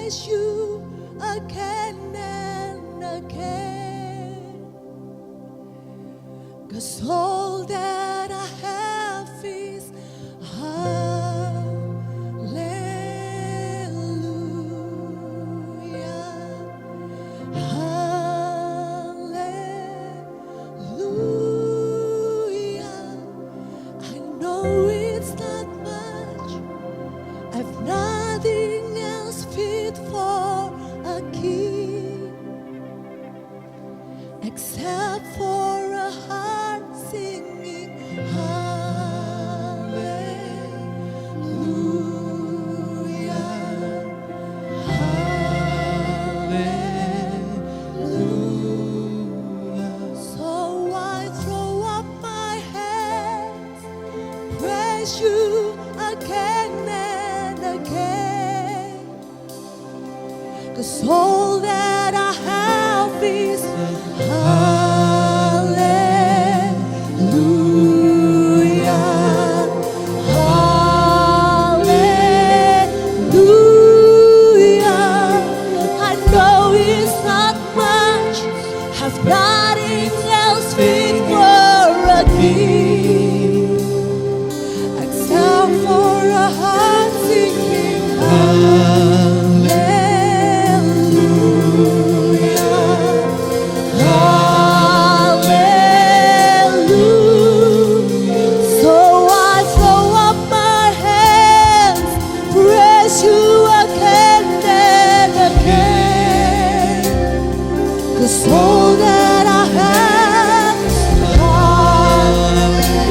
praise you again and again. 'Cause all that I have is hallelujah, hallelujah. I know it's not much, I've nothing else fit for a king except for a heart singing hallelujah, hallelujah. So I throw up my hands, praise you again and again. 'Cause all that I have is hallelujah, hallelujah. I know it's not much, have nothing else fit for a king except for a heart singing hallelujah, hallelujah. So I throw up my hands, praise you again and again. 'Cause all that I have is hallelujah.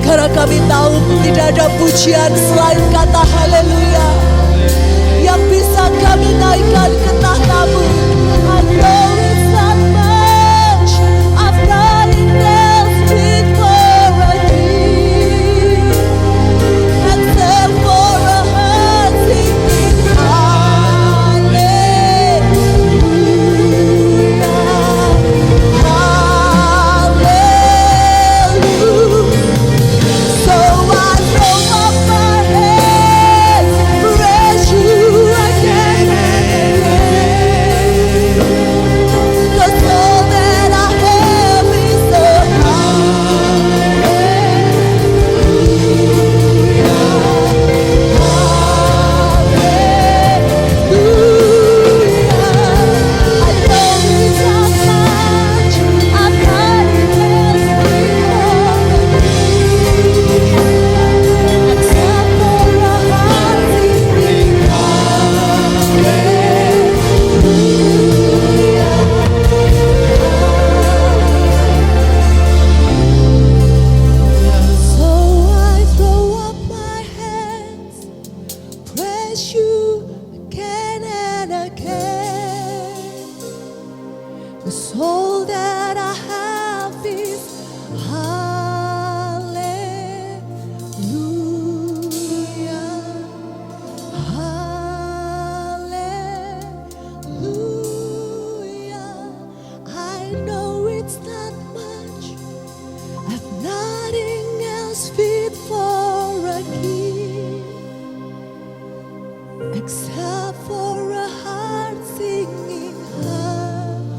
Karena kami tahu tidak ada pujian selain kata haleluya yang bisa kami naikkan ke tahtamu. I know it's not much, I've nothing else fit for a king except for a heart singing hallelujah, hallelujah. So I throw up my hands, praise you again and again. 'Cause all that I have is a hallelujah, hallelujah. I know it's not much, I've nothing else fit for a king except for a heart singing hallelujah. So I throw up my hands, praise you again and again. 'Cause all that I have is hallelujah, hallelujah. I know it's not much, I've nothing else fit for a king except for a heart singing hallelujah,